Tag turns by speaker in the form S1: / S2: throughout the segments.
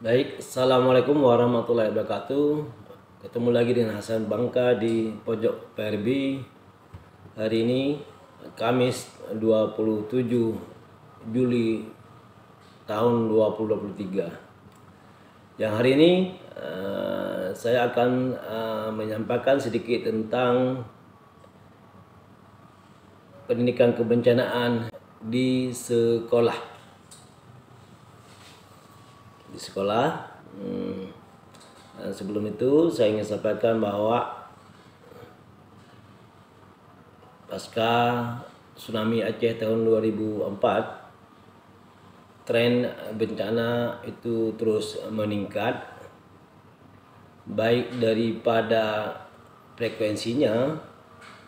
S1: Baik, Assalamualaikum warahmatullahi wabarakatuh. Ketemu lagi dengan Hasan Bangka di Pojok PRB. Hari ini Kamis 27 Juli tahun 2023. Yang hari ini saya akan menyampaikan sedikit tentang pendidikan kebencanaan di sekolah. Sebelum itu saya ingin sampaikan bahwa pasca tsunami Aceh tahun 2004, tren bencana itu terus meningkat, baik daripada frekuensinya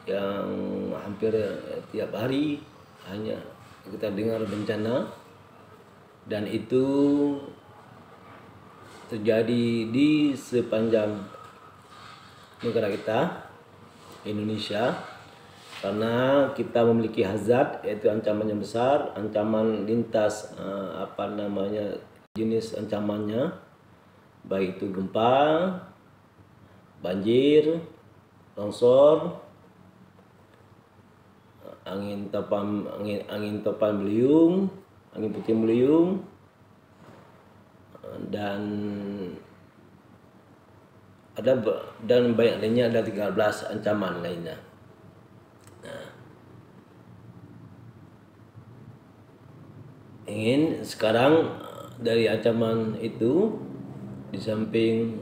S1: yang hampir tiap hari hanya kita dengar bencana, dan itu terjadi di sepanjang negara kita Indonesia, karena kita memiliki hazard, yaitu ancaman yang besar, ancaman lintas jenis ancamannya, baik itu gempa, banjir, longsor, angin topan beliung, angin puting beliung, dan banyak lainnya, ada 13 ancaman lainnya. Ingin sekarang dari ancaman itu, di samping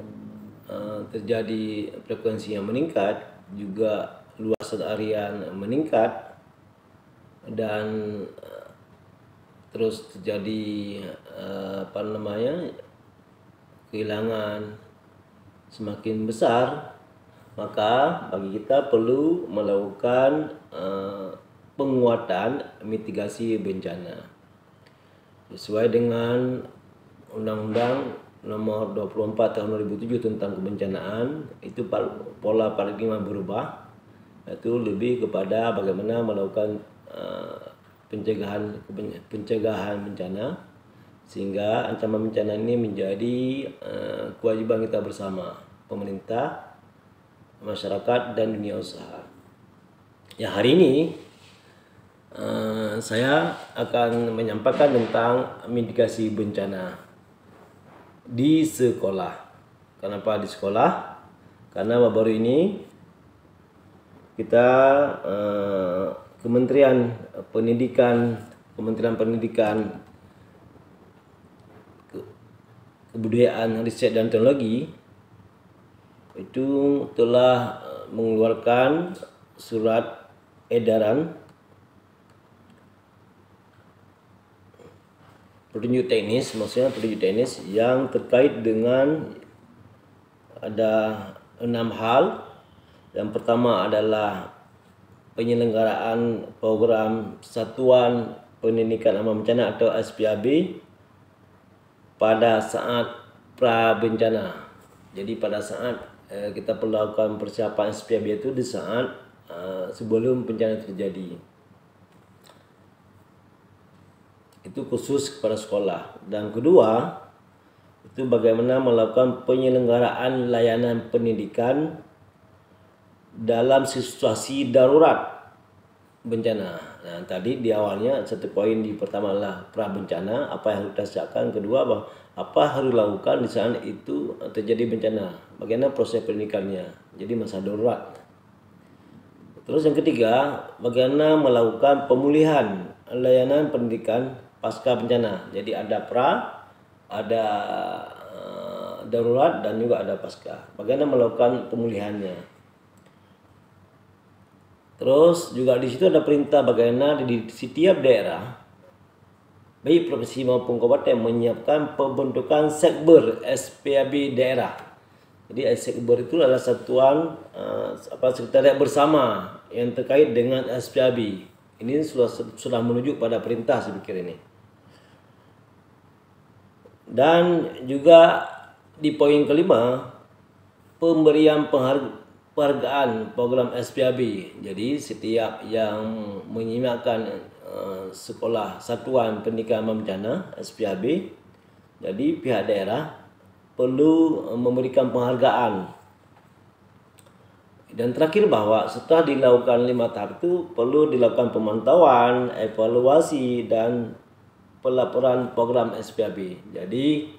S1: terjadi frekuensi yang meningkat, juga luasan area meningkat, dan terus terjadi kehilangan semakin besar, maka bagi kita perlu melakukan penguatan mitigasi bencana sesuai dengan Undang-Undang Nomor 24 Tahun 2007 tentang kebencanaan. Itu pola paradigma berubah, yaitu lebih kepada bagaimana melakukan pencegahan bencana, sehingga ancaman bencana ini menjadi kewajiban kita bersama, pemerintah, masyarakat, dan dunia usaha. Ya, hari ini saya akan menyampaikan tentang mitigasi bencana di sekolah. Kenapa di sekolah? Karena baru ini kita Kementerian Pendidikan, Kebudayaan, Riset dan Teknologi itu telah mengeluarkan surat edaran petunjuk teknis, yang terkait dengan ada 6 hal. Yang pertama adalah penyelenggaraan program Satuan Pendidikan Aman Bencana atau SPAB pada saat pra bencana. Jadi pada saat kita perlu melakukan persiapan SPAB itu di saat sebelum bencana terjadi. Itu khusus kepada sekolah. Dan kedua, itu bagaimana melakukan penyelenggaraan layanan pendidikan dalam situasi darurat bencana. Nah, tadi di awalnya satu poin di pertama adalah pra bencana, apa yang harus kita siapkan. Kedua, apa harus dilakukan di saat itu terjadi bencana, bagaimana proses pendidikannya, jadi masa darurat. Terus yang ketiga, bagaimana melakukan pemulihan layanan pendidikan pasca bencana. Jadi ada pra, ada darurat, dan juga ada pasca. Bagaimana melakukan pemulihannya. Terus juga di situ ada perintah bagaimana di setiap daerah, baik provinsi maupun kabupaten, menyiapkan pembentukan sekber SPAB daerah. Jadi sekber itu adalah satuan sekretariat bersama yang terkait dengan SPAB. Ini sudah menuju pada perintah, saya pikir ini. Dan juga di poin kelima, pemberian penghargaan program SPAB. Jadi setiap yang menyimakkan sekolah Satuan Pendidikan Aman Bencana SPAB, jadi pihak daerah perlu memberikan penghargaan. Dan terakhir bahwa setelah dilakukan 5 tahap itu perlu dilakukan pemantauan, evaluasi, dan pelaporan program SPAB. Jadi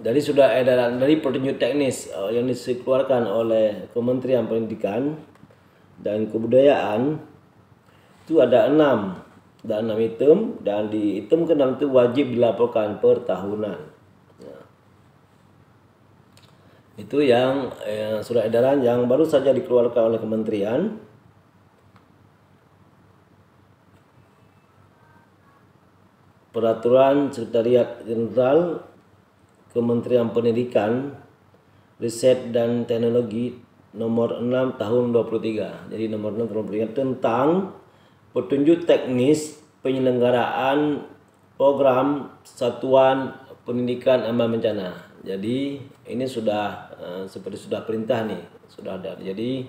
S1: dari sudah edaran dari petunjuk teknis yang dikeluarkan oleh Kementerian Pendidikan dan Kebudayaan itu ada 6 item, dan di item ke-6 itu wajib dilaporkan per tahunan. Itu yang surat edaran yang baru saja dikeluarkan oleh Kementerian. Peraturan Sekretariat Jenderal Kementerian Pendidikan, Riset dan Teknologi nomor 6 tahun 23. Jadi nomor 6 tahun 23 tentang petunjuk teknis penyelenggaraan program Satuan Pendidikan Aman Bencana. Jadi ini sudah seperti sudah perintah nih, sudah ada. Jadi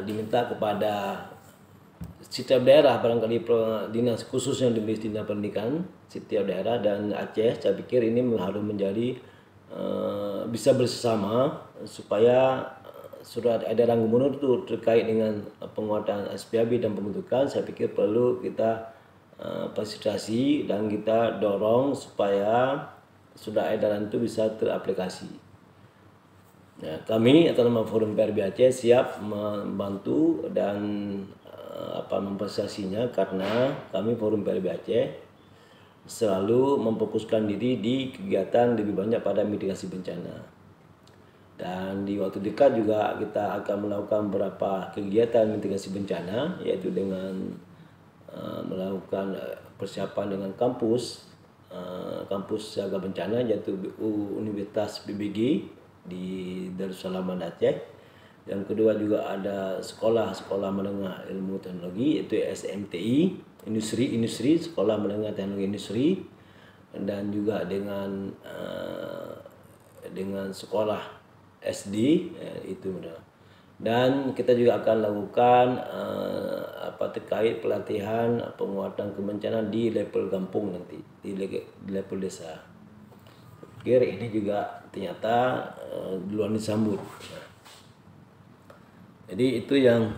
S1: diminta kepada setiap daerah, barangkali dinas khususnya di dinas pendidikan setiap daerah dan Aceh, saya pikir ini harus menjadi bisa bersama supaya surat edaran gubernur itu terkait dengan penguatan SPAB dan pembentukan. Saya pikir perlu kita fasilitasi dan kita dorong supaya surat edaran itu bisa teraplikasi. Nah, kami atau nama Forum PRB Aceh siap membantu dan memfasilitasinya, karena kami Forum PRB Aceh selalu memfokuskan diri di kegiatan lebih banyak pada mitigasi bencana. Dan di waktu dekat juga kita akan melakukan beberapa kegiatan mitigasi bencana, yaitu dengan melakukan persiapan dengan kampus siaga bencana, yaitu Universitas BBG di Darussalam Aceh. Yang kedua juga ada sekolah menengah ilmu teknologi, yaitu SMTI, industri sekolah menengah teknologi industri, dan juga dengan sekolah SD itu. Dan kita juga akan lakukan terkait pelatihan penguatan kebencanaan di level kampung nanti, di level desa. Pikir ini juga ternyata duluan disambut. Jadi itu yang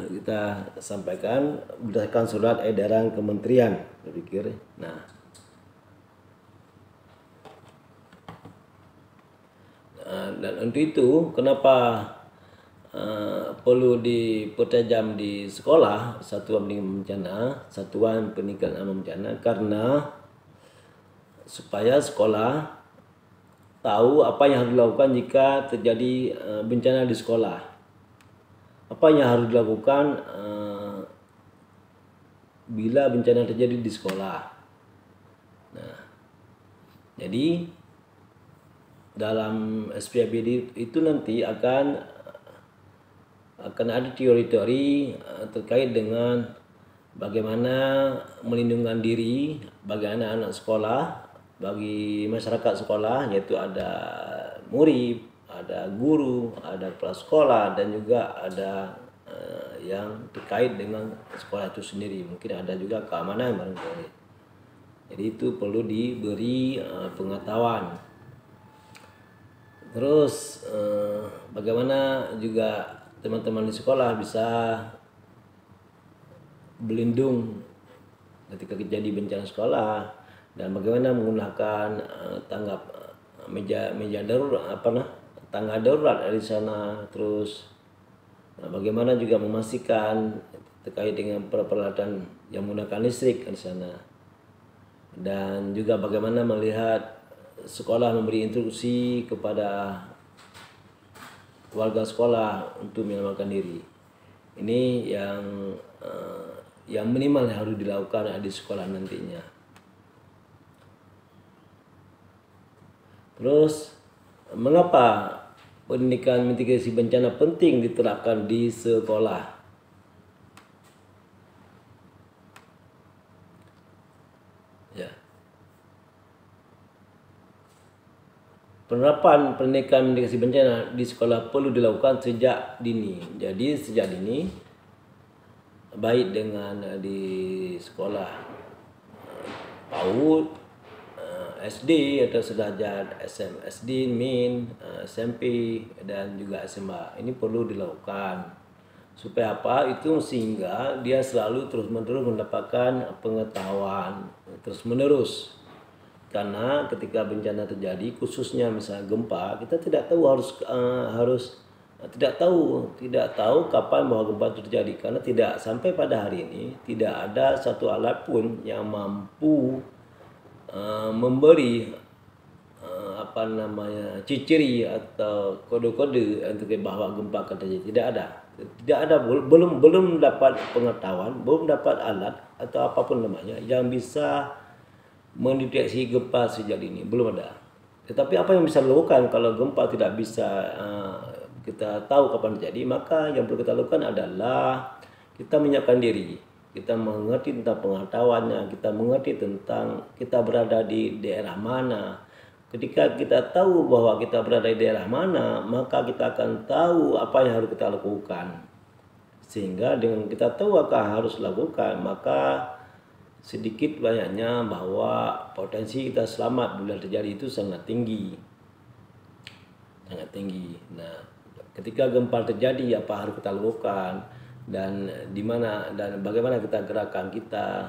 S1: kita sampaikan berdasarkan surat edaran kementerian, saya pikir. Nah, dan untuk itu kenapa perlu dipertajam di sekolah satuan pendidikan aman bencana, karena supaya sekolah tahu apa yang harus dilakukan jika terjadi bencana di sekolah, apa yang harus dilakukan bila bencana terjadi di sekolah. Nah, jadi dalam SPAB itu nanti akan ada teori-teori terkait dengan bagaimana melindungi diri bagi anak-anak sekolah, bagi masyarakat sekolah, yaitu ada murid, ada guru, ada kepala sekolah, dan juga ada yang terkait dengan sekolah itu sendiri. Mungkin ada juga keamanan barangkali. Jadi itu perlu diberi pengetahuan. Terus bagaimana juga teman-teman di sekolah bisa berlindung ketika terjadi bencana sekolah, dan bagaimana menggunakan meja darurat, tangga darurat di sana. Terus bagaimana juga memastikan terkait dengan peralatan yang menggunakan listrik di sana, dan juga bagaimana melihat sekolah memberi instruksi kepada warga sekolah untuk menyelamatkan diri. Ini yang minimal harus dilakukan di sekolah nantinya. Terus mengapa pendidikan mitigasi bencana penting diterapkan di sekolah? Ya. Penerapan pendidikan mitigasi bencana di sekolah perlu dilakukan sejak dini. Jadi sejak dini, baik dengan di sekolah PAUD, SD atau sederajat SD, min, SMP dan juga SMA. Ini perlu dilakukan supaya apa? Itu sehingga dia selalu terus-menerus mendapatkan pengetahuan terus-menerus. Karena ketika bencana terjadi, khususnya misalnya gempa, kita tidak tahu tidak tahu kapan bahwa gempa itu terjadi, karena tidak sampai pada hari ini tidak ada satu alat pun yang mampu memberi ciri atau kode-kode untuk bahwa gempa akan terjadi. Tidak ada, belum dapat pengetahuan, belum dapat alat atau apapun namanya yang bisa mendeteksi gempa sejak ini, belum ada. Tetapi apa yang bisa dilakukan kalau gempa tidak bisa kita tahu kapan terjadi? Maka yang perlu kita lakukan adalah kita menyiapkan diri, kita mengerti tentang pengetahuannya, kita mengerti tentang kita berada di daerah mana. Ketika kita tahu bahwa kita berada di daerah mana, maka kita akan tahu apa yang harus kita lakukan. Sehingga dengan kita tahu apa yang harus lakukan, maka sedikit banyaknya bahwa potensi kita selamat bila terjadi itu sangat tinggi. Sangat tinggi. Nah, ketika gempa terjadi apa harus kita lakukan dan di mana dan bagaimana kita gerakan kita.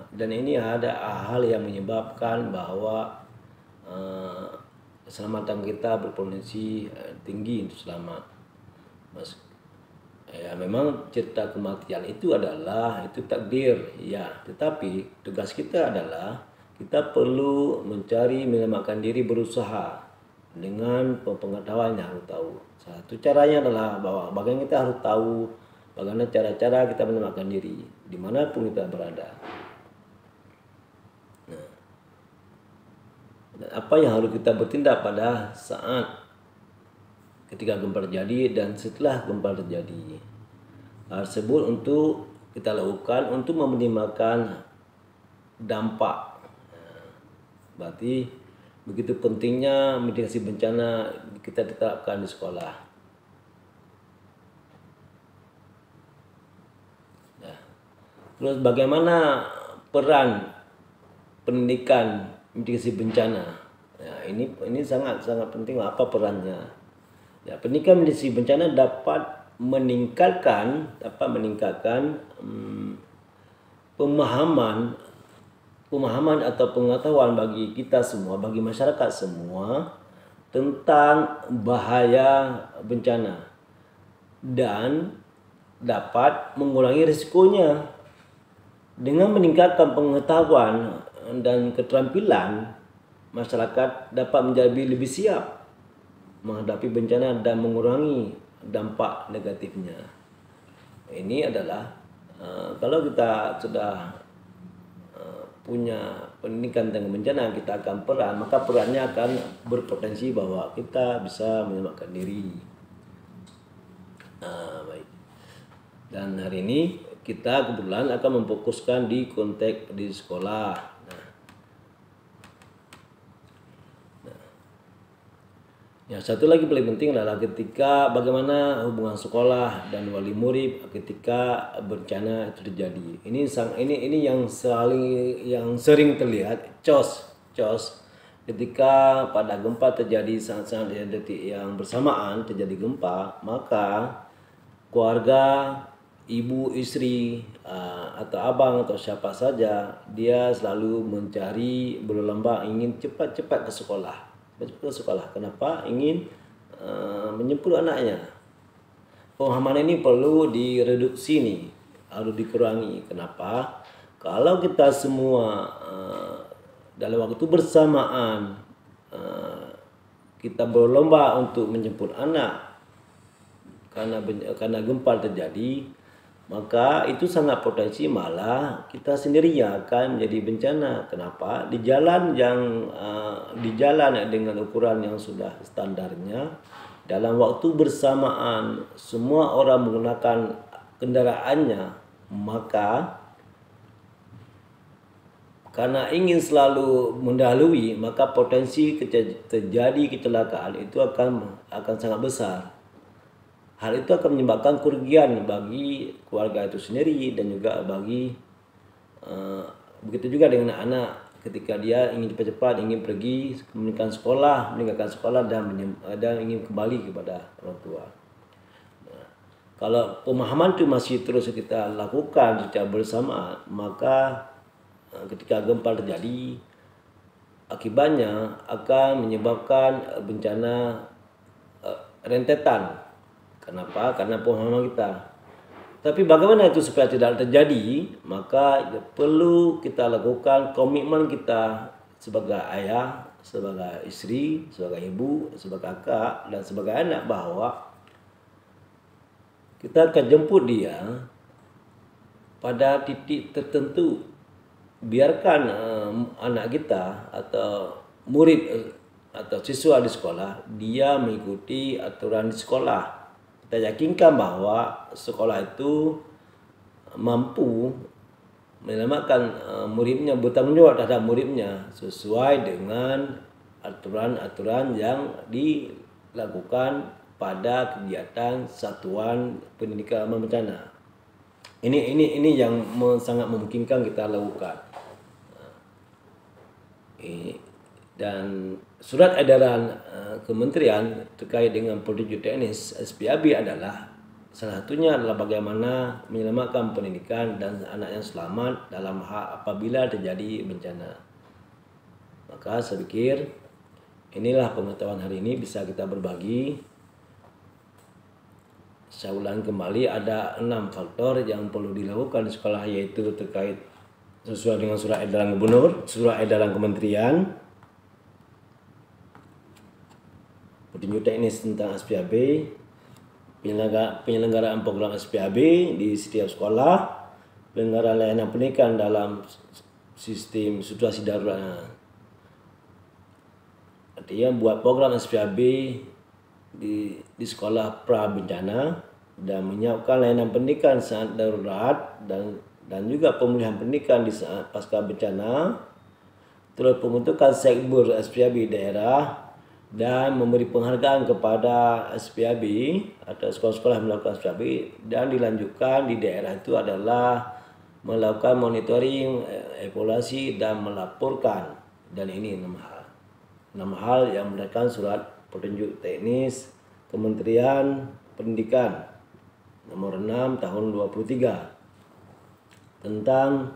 S1: Dan ini ada hal yang menyebabkan bahwa keselamatan kita berpotensi tinggi untuk selamat. Ya, memang cerita kematian itu adalah itu takdir, ya. Tetapi tugas kita adalah kita perlu mencari menyelamatkan diri, berusaha dengan pengetahuan yang harus tahu. Satu caranya adalah bahwa bagaimana kita harus tahu bagaimana cara-cara kita menyelamatkan diri dimanapun kita berada. Nah, dan apa yang harus kita bertindak pada saat ketika gempa terjadi dan setelah gempa terjadi. Hal tersebut untuk kita lakukan untuk meminimalkan dampak. Berarti begitu pentingnya mitigasi bencana kita diterapkan di sekolah. Nah, terus bagaimana peran pendidikan mitigasi bencana? Ya, ini sangat penting. Apa perannya? Ya, pendidikan mitigasi bencana dapat meningkatkan pemahaman atau pengetahuan bagi kita semua, bagi masyarakat semua tentang bahaya bencana dan dapat mengurangi risikonya. Dengan meningkatkan pengetahuan dan keterampilan, masyarakat dapat menjadi lebih siap menghadapi bencana dan mengurangi dampak negatifnya. Ini adalah kalau kita sudah punya pendidikan tentang bencana, kita akan peran, maka perannya akan berpotensi bahwa kita bisa menyelamatkan diri. Baik. Dan hari ini kita kebetulan akan memfokuskan di konteks di sekolah. Yang satu lagi paling penting adalah ketika bagaimana hubungan sekolah dan wali murid ketika bencana itu terjadi. Ini yang sering terlihat cos ketika pada gempa terjadi sangat-sangat detik yang bersamaan terjadi gempa, maka keluarga, ibu, istri atau abang atau siapa saja dia selalu mencari berlomba ingin cepat-cepat ke sekolah. Kenapa? Ingin menjemput anaknya. Pemahaman ini perlu direduksi nih, harus dikurangi. Kenapa? Kalau kita semua dalam waktu bersamaan kita berlomba untuk menjemput anak karena gempa terjadi, maka itu sangat potensi malah kita sendiri yang akan menjadi bencana. Kenapa? Di jalan dengan ukuran yang sudah standarnya, dalam waktu bersamaan semua orang menggunakan kendaraannya, maka karena ingin selalu mendahului, maka potensi terjadi kecelakaan itu akan sangat besar. Hal itu akan menyebabkan kerugian bagi keluarga itu sendiri dan juga bagi begitu juga dengan anak ketika dia ingin cepat-cepat ingin pergi meninggalkan sekolah dan ingin kembali kepada orang tua. Kalau pemahaman itu masih terus kita lakukan secara bersama, maka ketika gempa terjadi, akibatnya akan menyebabkan bencana rentetan. Kenapa? Karena pemahaman kita. Tapi bagaimana itu supaya tidak terjadi? Maka perlu kita lakukan komitmen kita sebagai ayah, sebagai istri, sebagai ibu, sebagai kakak, dan sebagai anak bahwa kita akan jemput dia pada titik tertentu. Biarkan anak kita atau murid atau siswa di sekolah dia mengikuti aturan di sekolah. Kita yakinkan bahwa sekolah itu mampu menyelamatkan muridnya, bertanggung jawab terhadap muridnya sesuai dengan aturan-aturan yang dilakukan pada kegiatan satuan pendidikan aman bencana. Ini yang sangat memungkinkan kita lakukan. Dan surat edaran kementerian terkait dengan petunjuk teknis SPAB adalah salah satunya adalah bagaimana menyelamatkan pendidikan dan anak yang selamat dalam hal apabila terjadi bencana. Maka saya pikir inilah pengetahuan hari ini bisa kita berbagi. Saya ulang kembali, ada 6 faktor yang perlu dilakukan di sekolah, yaitu terkait sesuai dengan surat edaran gubernur, surat edaran kementerian, petunjuk teknis tentang SPAB, penyelenggaraan program SPAB di setiap sekolah, penyelenggaraan layanan pendidikan dalam sistem situasi darurat. Artinya buat program SPAB di sekolah pra bencana dan menyiapkan layanan pendidikan saat darurat dan juga pemulihan pendidikan di saat pasca bencana, terus pembentukan sekber SPAB daerah dan memberi penghargaan kepada SPAB atau sekolah-sekolah yang melakukan SPAB, dan dilanjutkan di daerah itu adalah melakukan monitoring, evaluasi dan melaporkan. Dan ini 6 hal. 6 hal yang berdasarkan surat petunjuk teknis Kementerian Pendidikan nomor 6 tahun 23 tentang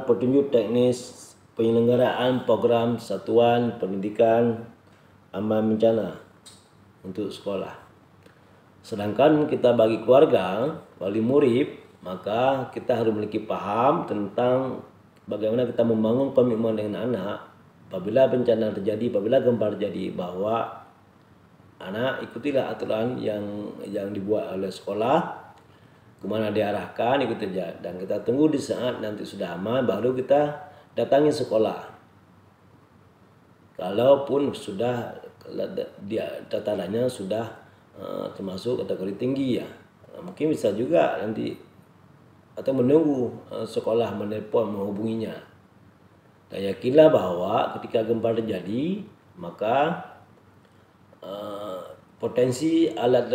S1: petunjuk teknis penyelenggaraan program satuan pendidikan aman bencana untuk sekolah. Sedangkan kita bagi keluarga, wali murid, maka kita harus memiliki paham tentang bagaimana kita membangun komitmen dengan anak apabila bencana terjadi, apabila gempa terjadi, bahwa anak ikutilah aturan yang dibuat oleh sekolah, kemana diarahkan ikut saja, dan kita tunggu di saat nanti sudah aman baru kita datangi sekolah. Kalaupun sudah datarannya sudah termasuk kategori tinggi, ya mungkin bisa juga nanti atau menunggu sekolah menelpon menghubunginya. Dan yakinlah bahwa ketika gempa terjadi, maka potensi alat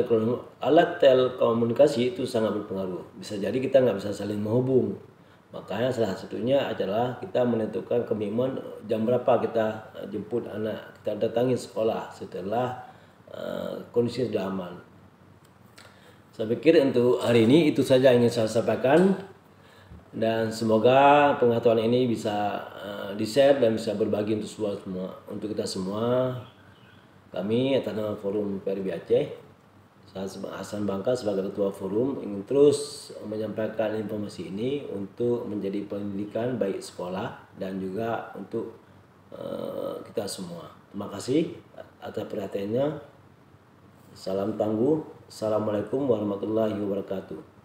S1: telekomunikasi itu sangat berpengaruh. Bisa jadi kita nggak bisa saling menghubung. Makanya salah satunya adalah kita menentukan komitmen jam berapa kita jemput anak, kita datangi sekolah setelah kondisi sudah aman. Saya pikir untuk hari ini itu saja yang ingin saya sampaikan, dan semoga pengetahuan ini bisa di-share dan bisa berbagi untuk kita semua. Kami atas nama Forum PRB Aceh, saya Hasan Bangka sebagai Ketua Forum ingin terus menyampaikan informasi ini untuk menjadi pendidikan baik sekolah dan juga untuk kita semua. Terima kasih atas perhatiannya. Salam tangguh. Assalamualaikum warahmatullahi wabarakatuh.